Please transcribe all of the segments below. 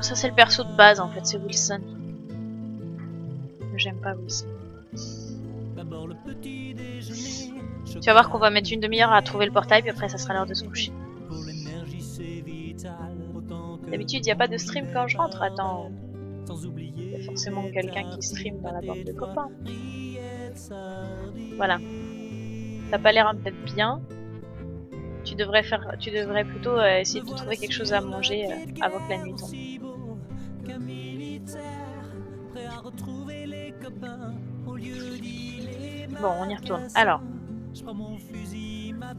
Ça c'est le perso de base en fait, c'est Wilson. J'aime pas Wilson. Tu vas voir qu'on va mettre une demi-heure à trouver le portail, puis après ça sera l'heure de se coucher. D'habitude, il n'y a pas de stream quand je rentre. Attends, il y a forcément quelqu'un qui stream dans la bande de copains. Voilà. T'as pas l'air d'être bien. Tu devrais plutôt essayer de trouver quelque chose à manger avant que la nuit tombe. Bon, on y retourne. Alors.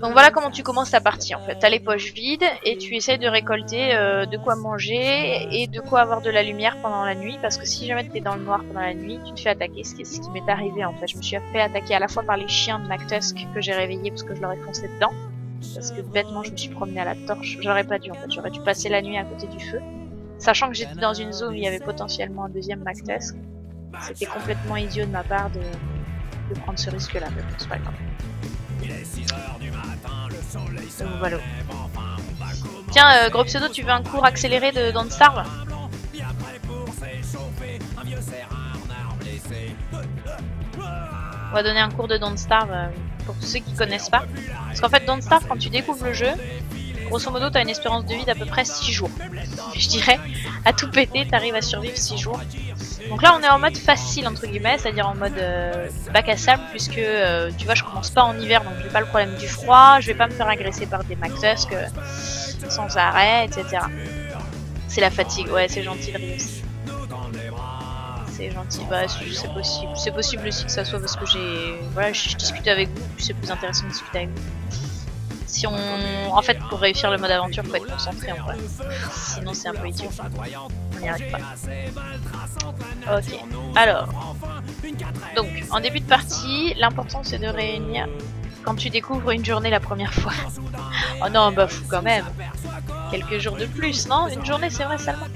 Donc voilà comment tu commences ta partie en fait. T'as les poches vides et tu essaies de récolter de quoi manger et de quoi avoir de la lumière pendant la nuit. Parce que si jamais t'es dans le noir pendant la nuit, tu te fais attaquer. Ce qui m'est arrivé en fait. Je me suis fait attaquer à la fois par les chiens de McTusk que j'ai réveillés parce que je leur ai foncé dedans. Parce que bêtement je me suis promenée à la torche. J'aurais pas dû en fait. J'aurais dû passer la nuit à côté du feu. Sachant que j'étais dans une zone où il y avait potentiellement un deuxième McTusk. C'était complètement idiot de ma part de prendre ce risque là. Mais bon, c'est pas grave. Donc voilà. Tiens, gros pseudo, tu veux un cours accéléré de Don't Starve? On va donner un cours de Don't Starve pour tous ceux qui connaissent pas. Parce qu'en fait, Don't Starve, quand tu découvres le jeu, grosso modo, t'as une espérance de vie d'à peu près 6 jours. Je dirais, à tout péter, t'arrives à survivre 6 jours. Donc là, on est en mode facile, entre guillemets, c'est-à-dire en mode bac à sable, puisque, tu vois, je commence pas en hiver, donc j'ai pas le problème du froid, je vais pas me faire agresser par des McTusk sans arrêt, etc. C'est la fatigue, ouais, c'est gentil de rire aussi. C'est gentil, bah c'est possible. C'est possible aussi que ça soit parce que voilà, je discute avec vous, puis c'est plus intéressant de discuter avec vous. Si on... En fait, pour réussir le mode aventure, faut être concentré en vrai. Sinon, c'est un peu idiot. On n'y arrive pas. Ok. Alors. Donc, en début de partie, l'important c'est de réunir quand tu découvres une journée la première fois. Oh non, bah fou quand même. Quelques jours de plus, non? Une journée, c'est vrai seulement.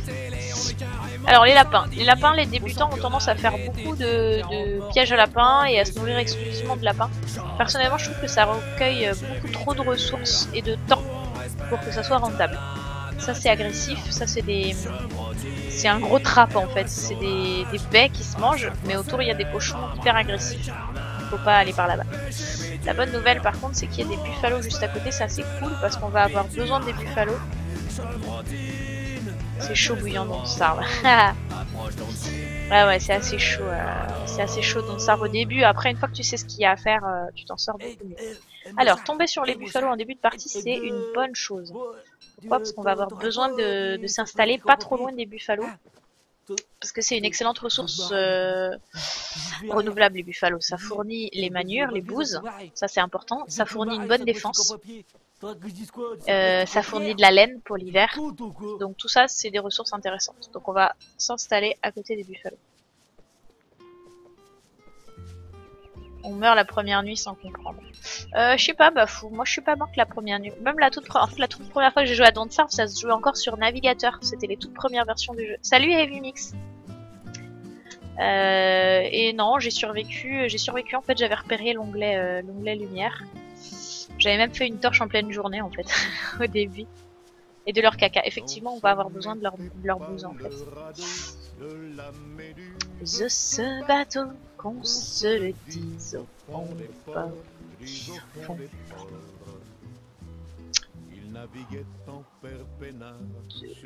Alors, les lapins. Les lapins, les débutants ont tendance à faire beaucoup de pièges à lapins et à se nourrir exclusivement de lapins. Personnellement, je trouve que ça recueille beaucoup trop de ressources et de temps pour que ça soit rentable. Ça, c'est agressif. Ça, c'est un gros trap en fait. C'est des baies qui se mangent, mais autour, il y a des cochons hyper agressifs. Faut pas aller par là-bas. La bonne nouvelle, par contre, c'est qu'il y a des buffalos juste à côté. Ça, c'est cool parce qu'on va avoir besoin des buffalos. C'est chaud bouillant dans ça. Ouais, c'est assez chaud. C'est assez chaud dans ça au début. Après, une fois que tu sais ce qu'il y a à faire, tu t'en sors beaucoup mieux. Alors, tomber sur les buffalos en début de partie, c'est une bonne chose. Pourquoi? Parce qu'on va avoir besoin de s'installer pas trop loin des buffalos. Parce que c'est une excellente ressource renouvelable, les buffalos. Ça fournit les manures, les bouses. Ça, c'est important. Ça fournit une bonne défense. Ça fournit de la laine pour l'hiver. Donc tout ça, c'est des ressources intéressantes. Donc on va s'installer à côté des buffalos. On meurt la première nuit sans comprendre. Je sais pas, bah fou. Moi, je suis pas morte la première nuit. Même la toute première fois que j'ai joué à Don't Starve, ça se jouait encore sur navigateur. C'était les toutes premières versions du jeu. Salut Heavy Mix. Et non, j'ai survécu. En fait, j'avais repéré l'onglet lumière. J'avais même fait une torche en pleine journée en fait au début. Et de leur caca. Effectivement, on va avoir besoin de leur bouse en fait. Ce bateau, qu'on se le dise au fond du port.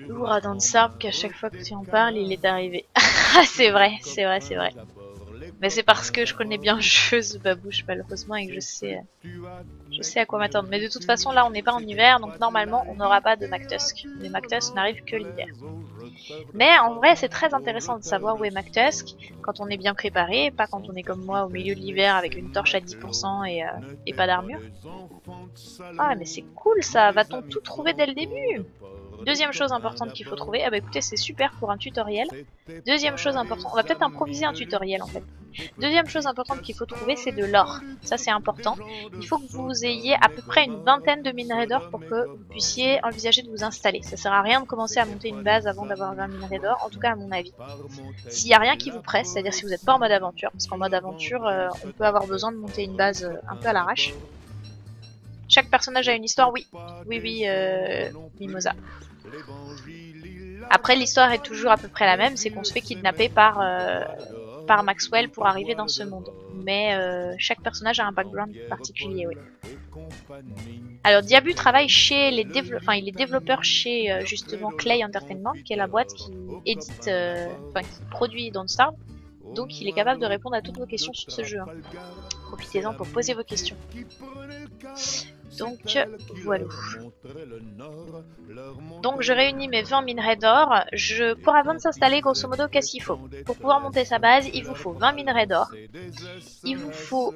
Lourd à Don't Starve qu'à chaque fois que tu en parles, il est arrivé. C'est vrai. Mais c'est parce que je connais bien le jeu, ce babouche, malheureusement, et que je sais à quoi m'attendre. Mais de toute façon, là, on n'est pas en hiver, donc normalement, on n'aura pas de McTusk. Les McTusk n'arrivent que l'hiver. Mais en vrai, c'est très intéressant de savoir où est McTusk quand on est bien préparé, pas quand on est comme moi au milieu de l'hiver avec une torche à 10% et pas d'armure. Ah, mais c'est cool ça, va-t-on tout trouver dès le début? Deuxième chose importante qu'il faut trouver, ah bah écoutez, c'est super pour un tutoriel. Deuxième chose importante, on va peut-être improviser un tutoriel en fait. Deuxième chose importante qu'il faut trouver, c'est de l'or. Ça c'est important. Il faut que vous ayez à peu près une vingtaine de minerais d'or pour que vous puissiez envisager de vous installer. Ça sert à rien de commencer à monter une base avant d'avoir 20 minerais d'or, en tout cas à mon avis. S'il n'y a rien qui vous presse, c'est-à-dire si vous n'êtes pas en mode aventure, parce qu'en mode aventure, on peut avoir besoin de monter une base un peu à l'arrache. Chaque personnage a une histoire, oui. Oui, Mimosa. Après, l'histoire est toujours à peu près la même, c'est qu'on se fait kidnapper par Maxwell pour arriver dans ce monde. Mais chaque personnage a un background particulier, oui. Alors, Diabu travaille chez les il est développeur chez justement Clay Entertainment, qui est la boîte qui édite, qui produit Don't Starve. Donc, il est capable de répondre à toutes vos questions sur ce jeu. Hein. Profitez-en pour poser vos questions. Donc, voilà. Donc, je réunis mes 20 minerais d'or. Pour avant de s'installer, grosso modo, qu'est-ce qu'il faut? Pour pouvoir monter sa base, il vous faut 20 minerais d'or. Il vous faut...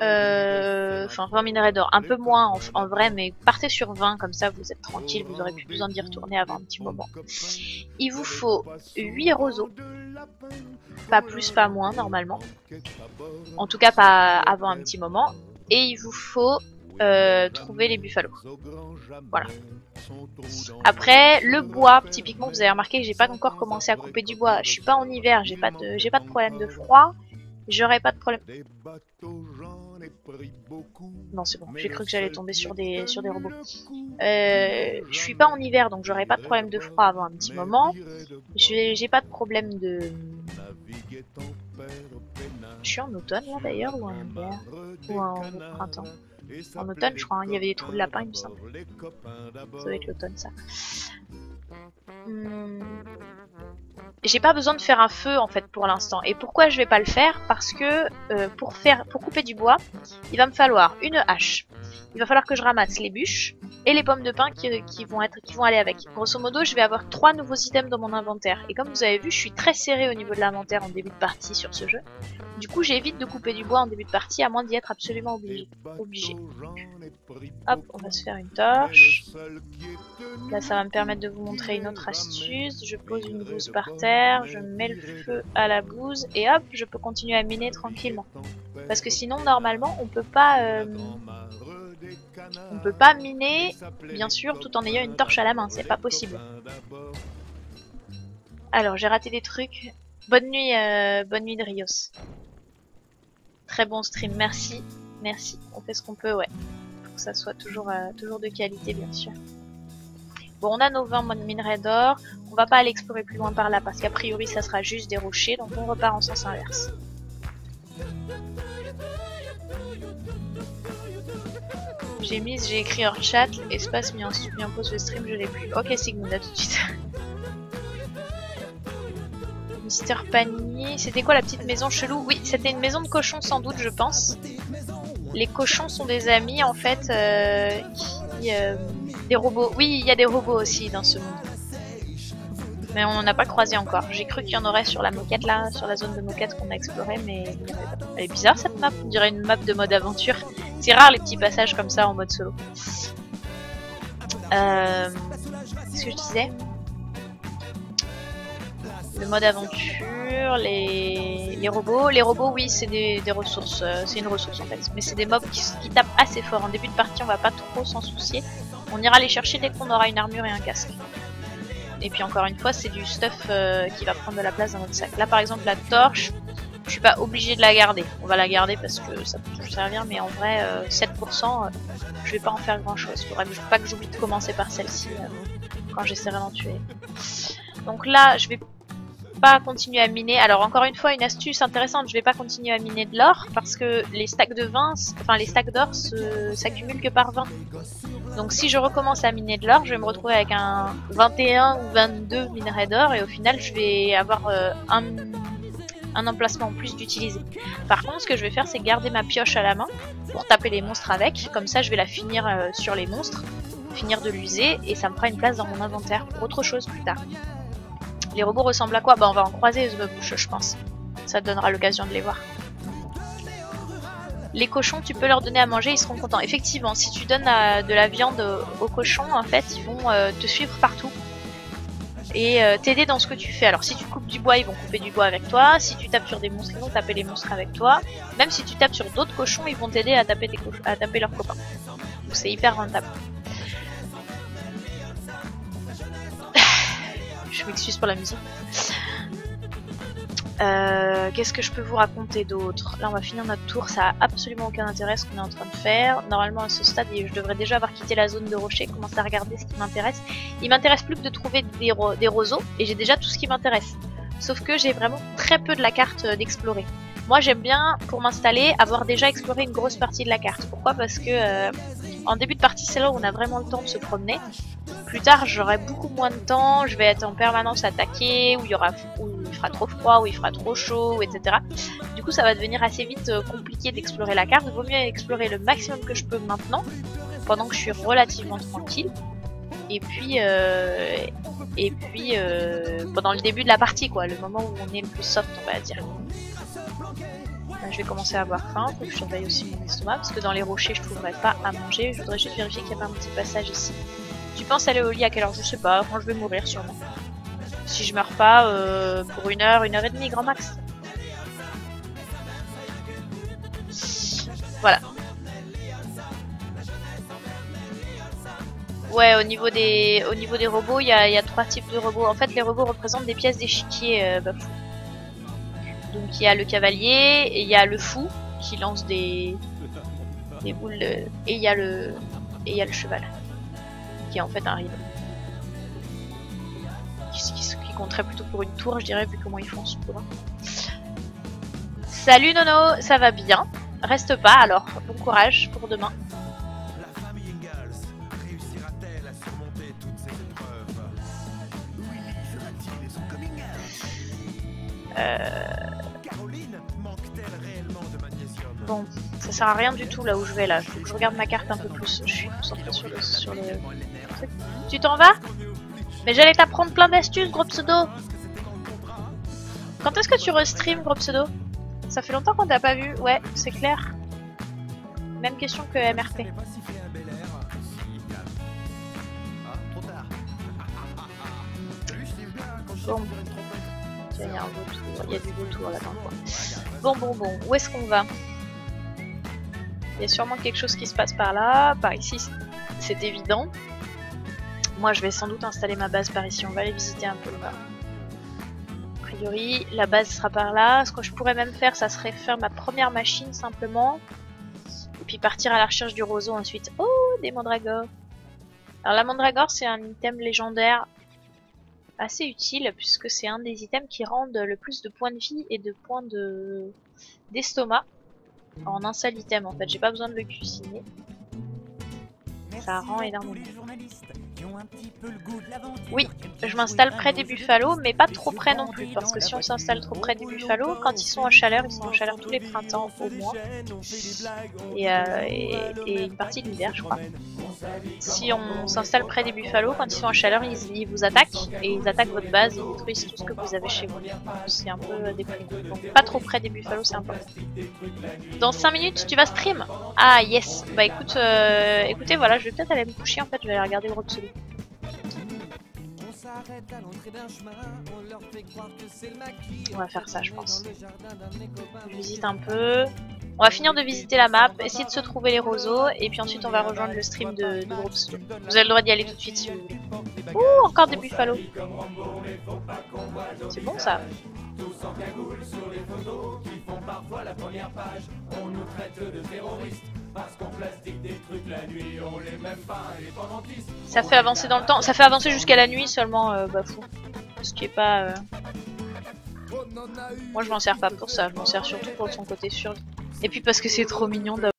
20 minerais d'or. Un peu moins en vrai, mais partez sur 20, comme ça vous êtes tranquille, vous aurez plus besoin d'y retourner avant un petit moment. Il vous faut 8 roseaux. Pas plus, pas moins, normalement. En tout cas, pas avant un petit moment. Et il vous faut... trouver les buffalos. Voilà. Après, le bois, typiquement, vous avez remarqué que j'ai pas encore commencé à couper du bois. Je suis pas en hiver, j'ai pas de problème de froid. J'aurais pas de problème. Non, c'est bon, j'ai cru que j'allais tomber sur des robots. Je suis pas en hiver, donc j'aurais pas de problème de froid avant un petit moment. J'ai pas de problème de... Je suis en automne là d'ailleurs, ou en hiver, ou en printemps. En automne, je crois, hein. Il y avait des trous de lapin, il me semble. Ça doit être l'automne, ça. J'ai pas besoin de faire un feu, en fait, pour l'instant. Et pourquoi je vais pas le faire? Parce que pour couper du bois, il va me falloir une hache. Il va falloir que je ramasse les bûches et les pommes de pin qui vont aller avec. Grosso modo, je vais avoir 3 nouveaux items dans mon inventaire. Et comme vous avez vu, je suis très serré au niveau de l'inventaire en début de partie sur ce jeu. Du coup, j'évite de couper du bois en début de partie, à moins d'y être absolument obligé. Hop, on va se faire une torche. Là, ça va me permettre de vous montrer une autre astuce. Je pose une bouse par terre, je mets le feu à la bouse, et hop, je peux continuer à miner tranquillement. Parce que sinon, normalement, on peut pas miner, bien sûr, tout en ayant une torche à la main. C'est pas possible. Alors, j'ai raté des trucs. Bonne nuit de Rios. Très bon stream, merci. Merci, on fait ce qu'on peut, ouais. Faut que ça soit toujours de qualité, bien sûr. Bon, on a nos 20 minerais d'or. On va pas aller explorer plus loin par là, parce qu'a priori, ça sera juste des rochers. Donc, on repart en sens inverse. J'ai écrit hors chat, espace mis en pause le stream, je l'ai plus. Ok, Sigmund, à tout de suite. Mister Panier, c'était quoi la petite maison chelou? Oui, c'était une maison de cochons sans doute, je pense. Les cochons sont des amis en fait, des robots. Oui, il y a des robots aussi dans ce monde. Mais on n'en a pas croisé encore. J'ai cru qu'il y en aurait sur la moquette là, sur la zone de moquette qu'on a explorée, mais il n'y en avait pas. Elle est bizarre cette map, on dirait une map de mode aventure. C'est rare les petits passages comme ça en mode solo. Qu'est-ce que je disais? Le mode aventure, les robots. Les robots, oui, c'est des ressources. C'est une ressource en fait. Mais c'est des mobs qui tapent assez fort. En début de partie, on va pas trop s'en soucier. On ira les chercher dès qu'on aura une armure et un casque. Et puis encore une fois, c'est du stuff qui va prendre de la place dans notre sac. Là, par exemple, la torche, je suis pas obligée de la garder. On va la garder parce que ça peut toujours servir. Mais en vrai, 7%, je vais pas en faire grand chose. Il faudra pas que j'oublie de commencer par celle-ci quand j'essaierai d'en tuer. Donc là, je vais pas continuer à miner. Alors encore une fois, une astuce intéressante, je vais pas continuer à miner de l'or parce que les stacks de 20, enfin les stacks d'or s'accumulent que par 20. Donc si je recommence à miner de l'or, je vais me retrouver avec un 21 ou 22 minerais d'or et au final je vais avoir un emplacement en plus d'utiliser. Par contre, ce que je vais faire, c'est garder ma pioche à la main pour taper les monstres avec. Comme ça, je vais la finir sur les monstres, finir de l'user et ça me fera une place dans mon inventaire pour autre chose plus tard. Les robots ressemblent à quoi? Bah on va en croiser The Bush, je pense. Ça te donnera l'occasion de les voir. Les cochons, tu peux leur donner à manger, ils seront contents. Effectivement, si tu donnes de la viande aux cochons, en fait, ils vont te suivre partout. Et t'aider dans ce que tu fais. Alors si tu coupes du bois, ils vont couper du bois avec toi. Si tu tapes sur des monstres, ils vont taper les monstres avec toi. Même si tu tapes sur d'autres cochons, ils vont t'aider à taper leurs copains. Donc c'est hyper rentable. Je m'excuse pour la musique. Qu'est-ce que je peux vous raconter d'autre? Là on va finir notre tour, ça a absolument aucun intérêt ce qu'on est en train de faire. Normalement à ce stade je devrais déjà avoir quitté la zone de rocher, commencer à regarder ce qui m'intéresse. Il m'intéresse plus que de trouver des roseaux et j'ai déjà tout ce qui m'intéresse. Sauf que j'ai vraiment très peu de la carte d'explorer. Moi j'aime bien, pour m'installer, avoir déjà exploré une grosse partie de la carte. Pourquoi? Parce que en début de partie c'est là où on a vraiment le temps de se promener. Plus tard j'aurai beaucoup moins de temps, je vais être en permanence attaqué, où il fera trop froid, où il fera trop chaud, etc. Du coup ça va devenir assez vite compliqué d'explorer la carte. Il vaut mieux explorer le maximum que je peux maintenant, pendant que je suis relativement tranquille. Et puis pendant le début de la partie, quoi, le moment où on est le plus soft, on va dire. Là, je vais commencer à avoir faim, faut que je surveille aussi mon estomac, parce que dans les rochers je trouverai pas à manger. Je voudrais juste vérifier qu'il n'y a pas un petit passage ici. Tu penses aller au lit à quelle heure? Je sais pas, quand je vais mourir sûrement. Si je meurs pas pour 1 heure, 1 heure et demie grand max. Voilà. Ouais, au niveau des robots, il y a 3 types de robots. En fait, les robots représentent des pièces d'échiquier Bafou. Donc il y a le cavalier et il y a le fou qui lance des boules et il y a le cheval qui est en fait un rideau. Qui compterait plutôt pour une tour, je dirais, vu comment ils font ce tour. Salut Nono, ça va bien? Reste pas alors, bon courage pour demain. Bon, ça sert à rien du tout là où je vais là. Faut que je regarde ma carte un peu plus. Je suis concentrée sur le truc. Tu t'en vas? Mais j'allais t'apprendre plein d'astuces, gros pseudo. Quand est-ce que tu restream, gros pseudo? Ça fait longtemps qu'on t'a pas vu. Ouais, c'est clair. Même question que MRP. Bon. Il y a un vautour. Il y a du vautour là-dedans, quoi. Bon. Où est-ce qu'on va? Il y a sûrement quelque chose qui se passe par là. Par ici, c'est évident. Moi, je vais sans doute installer ma base par ici. On va aller visiter un peu là. A priori, la base sera par là. Ce que je pourrais même faire, ça serait faire ma première machine simplement. Et puis partir à la recherche du roseau ensuite. Oh, des mandragores. Alors la mandragore, c'est un item légendaire assez utile puisque c'est un des items qui rendent le plus de points de vie et de points d'estomac en un seul item. En fait, j'ai pas besoin de le cuisiner. Ça rend énormément. Oui, je m'installe près des buffalos, mais pas trop près non plus, parce que si on s'installe trop près des buffalos, quand ils sont en chaleur, ils sont en chaleur tous les printemps au moins, et une partie de l'hiver, je crois. Si on s'installe près des buffalos, quand ils sont en chaleur, ils vous attaquent, et ils attaquent votre base, ils détruisent tout ce que vous avez chez vous. C'est un peu déprimant. Donc pas trop près des buffalos, c'est important. Dans 5 minutes, tu vas stream? Ah yes. Bah écoute, écoutez, voilà, je vais peut-être aller me coucher en fait, je vais aller regarder le gros pseudo. On va faire ça, je pense. Je visite un peu. On va finir de visiter la map, essayer de se trouver les roseaux, et puis ensuite on va rejoindre le stream de gros pseudo. Vous avez le droit d'y aller tout de suite si vous voulez. Ouh, encore des buffalos. C'est bon ça. Tous en cagoule sur les photos qui font parfois la première page. On nous traite de terroristes parce qu'on plastique des trucs la nuit. On les même pas indépendantistes. Ça fait avancer dans le temps. Ça fait avancer jusqu'à la nuit seulement, Bafou. Ce qui est pas. Moi je m'en sers pas pour ça. Je m'en sers surtout pour son côté survie. Et puis parce que c'est trop mignon d'avoir.